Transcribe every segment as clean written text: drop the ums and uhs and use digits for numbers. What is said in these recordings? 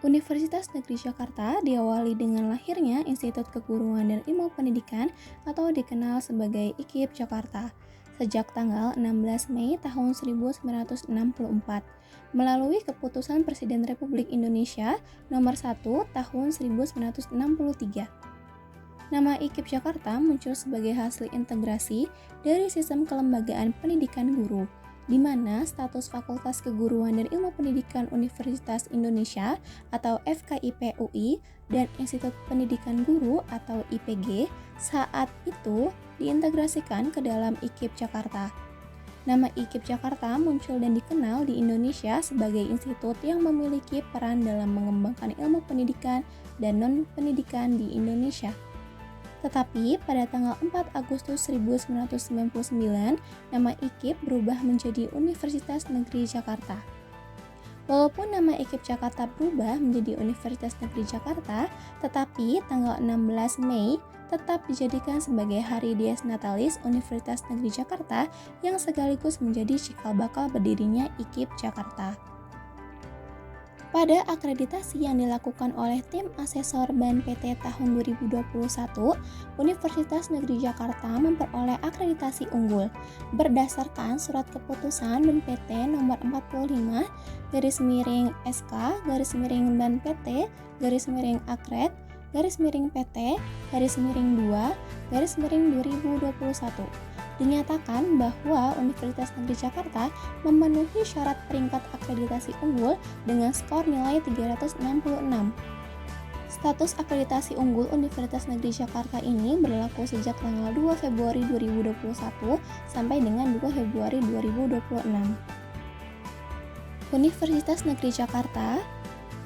Universitas Negeri Jakarta diawali dengan lahirnya Institut Keguruan dan Ilmu Pendidikan atau dikenal sebagai IKIP Jakarta sejak tanggal 16 Mei tahun 1964 melalui keputusan Presiden Republik Indonesia nomor 1 tahun 1963. Nama IKIP Jakarta muncul sebagai hasil integrasi dari sistem kelembagaan pendidikan guru, di mana status Fakultas Keguruan dan Ilmu Pendidikan Universitas Indonesia atau FKIP UI dan Institut Pendidikan Guru atau IPG saat itu diintegrasikan ke dalam IKIP Jakarta. Nama IKIP Jakarta muncul dan dikenal di Indonesia sebagai institut yang memiliki peran dalam mengembangkan ilmu pendidikan dan non-pendidikan di Indonesia. Tetapi pada tanggal 4 Agustus 1999, nama IKIP berubah menjadi Universitas Negeri Jakarta. Walaupun nama IKIP Jakarta berubah menjadi Universitas Negeri Jakarta, tetapi tanggal 16 Mei tetap dijadikan sebagai Hari Dies Natalis Universitas Negeri Jakarta yang sekaligus menjadi cikal bakal berdirinya IKIP Jakarta. Pada akreditasi yang dilakukan oleh tim asesor BAN PT tahun 2021, Universitas Negeri Jakarta memperoleh akreditasi unggul berdasarkan surat keputusan BAN PT nomor 45 /SK BAN PT /akred PT /2 2021. Dinyatakan bahwa Universitas Negeri Jakarta memenuhi syarat peringkat akreditasi unggul dengan skor nilai 366. Status akreditasi unggul Universitas Negeri Jakarta ini berlaku sejak tanggal 2 Februari 2021 sampai dengan 2 Februari 2026. Universitas Negeri Jakarta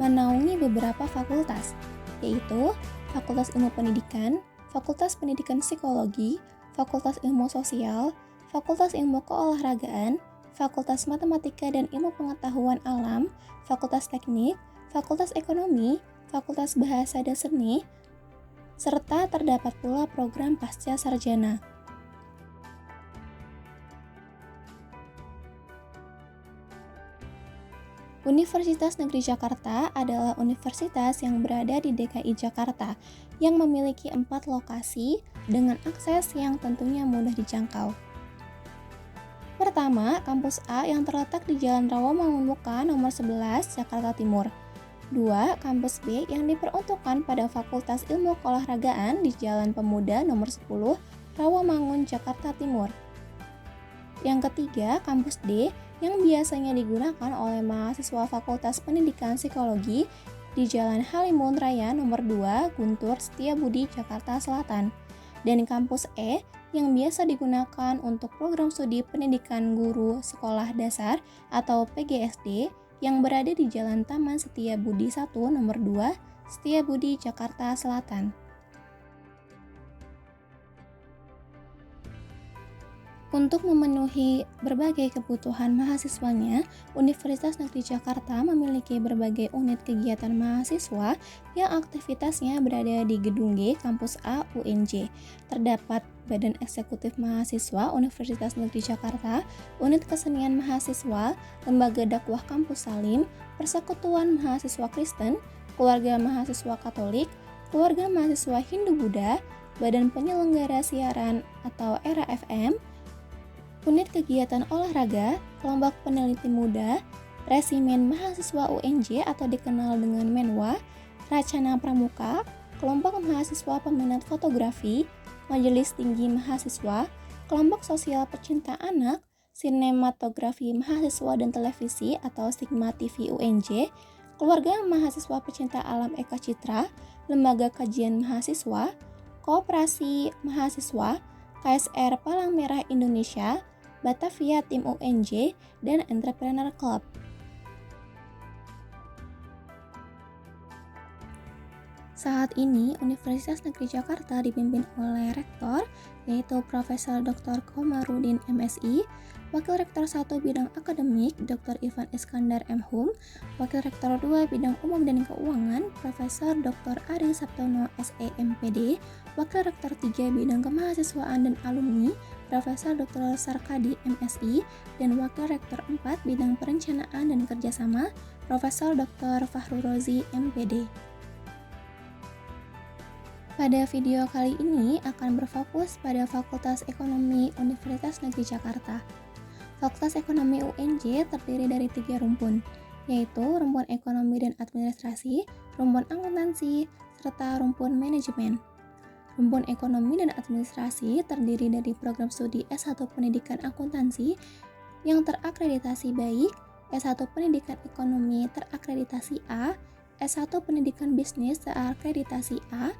menaungi beberapa fakultas, yaitu Fakultas Ilmu Pendidikan, Fakultas Pendidikan Psikologi, Fakultas Ilmu Sosial, Fakultas Ilmu Keolahragaan, Fakultas Matematika dan Ilmu Pengetahuan Alam, Fakultas Teknik, Fakultas Ekonomi, Fakultas Bahasa dan Seni, serta terdapat pula program pasca sarjana. Universitas Negeri Jakarta adalah universitas yang berada di DKI Jakarta yang memiliki 4 lokasi dengan akses yang tentunya mudah dijangkau. Pertama, Kampus A yang terletak di Jalan Rawamangun nomor 11, Jakarta Timur. 2. Kampus B yang diperuntukkan pada Fakultas Ilmu Keolahragaan di Jalan Pemuda nomor 10, Rawamangun, Jakarta Timur. Yang ketiga, Kampus D yang biasanya digunakan oleh mahasiswa Fakultas Pendidikan Psikologi di Jalan Halimun Raya nomor 2, Guntur Setiabudi, Jakarta Selatan. Dan Kampus E yang biasa digunakan untuk program studi pendidikan guru sekolah dasar atau PGSD yang berada di Jalan Taman Setiabudi 1 nomor 2, Setiabudi, Jakarta Selatan. Untuk memenuhi berbagai kebutuhan mahasiswanya, Universitas Negeri Jakarta memiliki berbagai unit kegiatan mahasiswa yang aktivitasnya berada di Gedung G, Kampus A, UNJ. Terdapat Badan Eksekutif Mahasiswa Universitas Negeri Jakarta, Unit Kesenian Mahasiswa, Lembaga Dakwah Kampus Salim, Persekutuan Mahasiswa Kristen, Keluarga Mahasiswa Katolik, Keluarga Mahasiswa Hindu-Buddha, Badan Penyelenggara Siaran atau ERA FM, Unit Kegiatan Olahraga, Kelompok Peneliti Muda, Resimen Mahasiswa UNJ atau dikenal dengan Menwa, Racana Pramuka, Kelompok Mahasiswa Peminat Fotografi, Majelis Tinggi Mahasiswa, Kelompok Sosial Pecinta Anak, Sinematografi Mahasiswa dan Televisi atau Sigma TV UNJ, Keluarga Mahasiswa Pecinta Alam Eka Citra, Lembaga Kajian Mahasiswa, Koperasi Mahasiswa, KSR Palang Merah Indonesia, Batavia Tim UNJ, dan Entrepreneur Club. Saat ini, Universitas Negeri Jakarta dipimpin oleh Rektor, yaitu Profesor Dr. Komarudin MSI, Wakil Rektor 1 Bidang Akademik, Dr. Ivan Iskandar M.Hum, Wakil Rektor 2 Bidang Umum dan Keuangan, Profesor Dr. Ari Sabtono SEMPD, Wakil Rektor 3 Bidang Kemahasiswaan dan Alumni, Profesor Dr. Sarkadi MSI, dan Wakil Rektor 4 Bidang Perencanaan dan Kerjasama, Profesor Dr. Fahru Rozi, MPD. Pada video kali ini akan berfokus pada Fakultas Ekonomi Universitas Negeri Jakarta. Fakultas Ekonomi UNJ terdiri dari 3 rumpun, yaitu rumpun Ekonomi dan Administrasi, rumpun Akuntansi, serta rumpun Manajemen. Rumpun Ekonomi dan Administrasi terdiri dari program studi S1 Pendidikan Akuntansi yang terakreditasi baik, S1 Pendidikan Ekonomi terakreditasi A, S1 Pendidikan Bisnis terakreditasi A,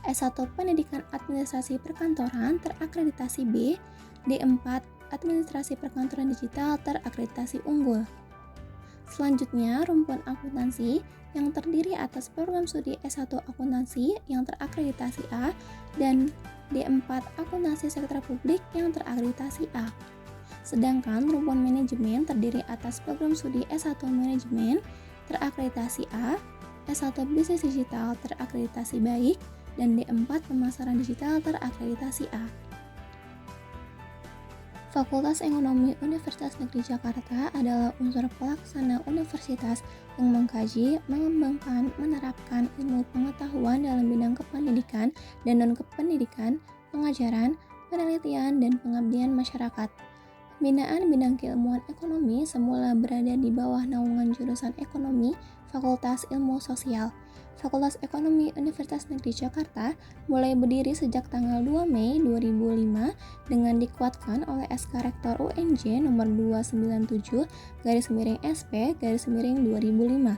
S1 Pendidikan Administrasi Perkantoran terakreditasi B, D4 Administrasi Perkantoran Digital terakreditasi unggul. Selanjutnya, rumpun akuntansi yang terdiri atas program studi S1 Akuntansi yang terakreditasi A dan D4 Akuntansi Sektor Publik yang terakreditasi A. Sedangkan rumpun manajemen terdiri atas program studi S1 Manajemen terakreditasi A, S1 Bisnis Digital terakreditasi baik, dan D4 Pemasaran Digital terakreditasi A. Fakultas Ekonomi Universitas Negeri Jakarta adalah unsur pelaksana universitas yang mengkaji, mengembangkan, menerapkan ilmu pengetahuan dalam bidang kependidikan dan non-kependidikan, pengajaran, penelitian, dan pengabdian masyarakat. Pembinaan bidang keilmuan ekonomi semula berada di bawah naungan jurusan Ekonomi, Fakultas Ilmu Sosial. Fakultas Ekonomi Universitas Negeri Jakarta mulai berdiri sejak tanggal 2 Mei 2005 dengan dikuatkan oleh SK Rektor UNJ nomor 297/SP/2005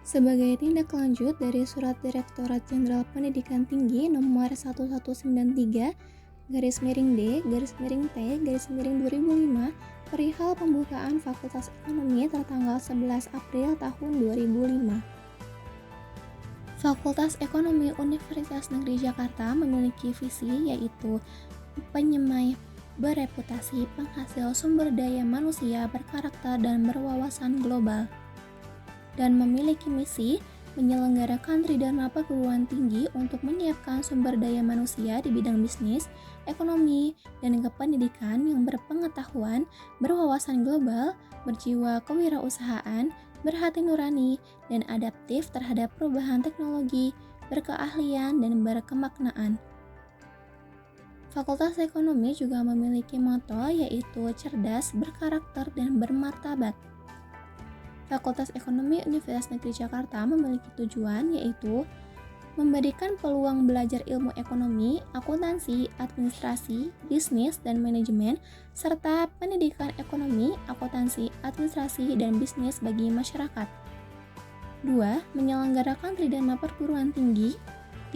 sebagai tindak lanjut dari Surat Direktorat Jenderal Pendidikan Tinggi nomor 1193/D/T/2005 perihal pembukaan Fakultas Ekonomi tertanggal 11 April tahun 2005. Fakultas Ekonomi Universitas Negeri Jakarta memiliki visi yaitu penyemai bereputasi penghasil sumber daya manusia berkarakter dan berwawasan global, dan memiliki misi menyelenggarakan tridharma perguruan tinggi untuk menyiapkan sumber daya manusia di bidang bisnis, ekonomi, dan kependidikan yang berpengetahuan, berwawasan global, berjiwa kewirausahaan, berhati nurani, dan adaptif terhadap perubahan teknologi, berkeahlian, dan berkemaknaan. Fakultas Ekonomi juga memiliki motto yaitu cerdas, berkarakter, dan bermartabat. Fakultas Ekonomi Universitas Negeri Jakarta memiliki tujuan yaitu memberikan peluang belajar ilmu ekonomi, akuntansi, administrasi, bisnis, dan manajemen, serta pendidikan ekonomi, akuntansi, administrasi, dan bisnis bagi masyarakat. 2. Menyelenggarakan tridharma perguruan tinggi.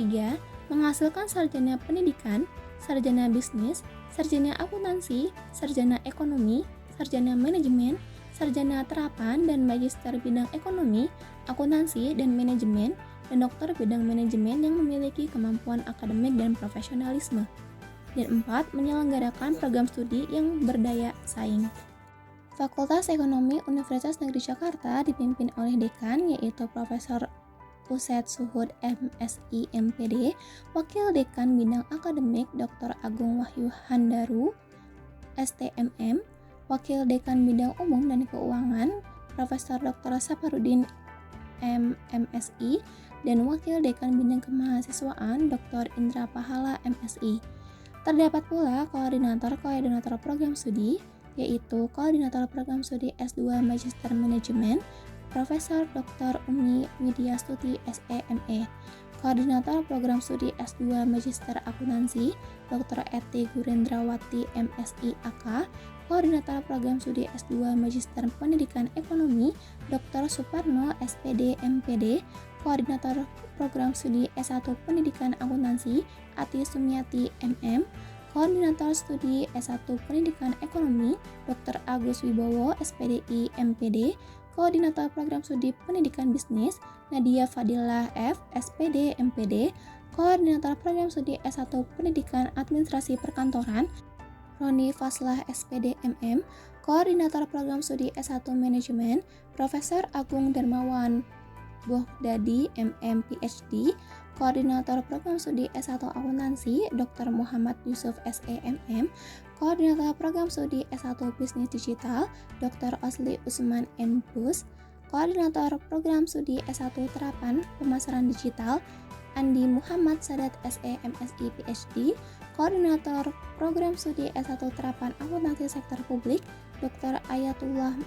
3. Menghasilkan sarjana pendidikan, sarjana bisnis, sarjana akuntansi, sarjana ekonomi, sarjana manajemen, sarjana terapan, dan magister bidang ekonomi, akuntansi, dan manajemen, dan dokter bidang manajemen yang memiliki kemampuan akademik dan profesionalisme. Dan 4. Menyelenggarakan program studi yang berdaya saing. Fakultas Ekonomi Universitas Negeri Jakarta dipimpin oleh dekan yaitu Profesor Uset Suhud MSI MPD, Wakil Dekan Bidang Akademik Dr. Agung Wahyu Handaru STMM, Wakil Dekan Bidang Umum dan Keuangan Profesor Dr. Saparudin MMSI, dan Wakil Dekan Bidang Kemahasiswaan Dr. Indra Pahala MSI. Terdapat pula koordinator program studi, yaitu Koordinator Program Studi S2 Magister Manajemen Profesor Dr. Umi Widyastuti SEME, Koordinator Program Studi S2 Magister Akuntansi Dr. Eti Gurendrawati MSI AK, Koordinator Program Studi S2 Magister Pendidikan Ekonomi Dr. Suparno SPD MPD, Koordinator Program Studi S1 Pendidikan Akuntansi Ati Sumiati MM, Koordinator Studi S1 Pendidikan Ekonomi Dr. Agus Wibowo SPDI MPD, Koordinator Program Studi Pendidikan Bisnis Nadia Fadilah F SPD MPD, Koordinator Program Studi S1 Pendidikan Administrasi Perkantoran Roni Faslah SPD MM, Koordinator Program Studi S1 Manajemen Profesor Agung Darmawan Bohdadi MM PhD, Koordinator Program Studi S1 Akuntansi Dr. Muhammad Yusuf SEMM, Koordinator Program Studi S1 Bisnis Digital Dr. Osli Usman M. Koordinator Program Studi S1 Terapan Pemasaran Digital, Andi Muhammad Sadat SE MSI PhD. Koordinator Program Studi S1 Terapan Akuntansi Sektor Publik, Dr. Ayatullah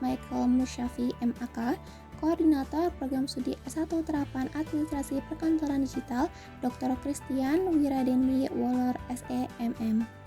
Michael Musyafi MAK. Koordinator Program Studi S1 Terapan Administrasi Perkantoran Digital, Dr. Christian Wiradendi Waller SE MM.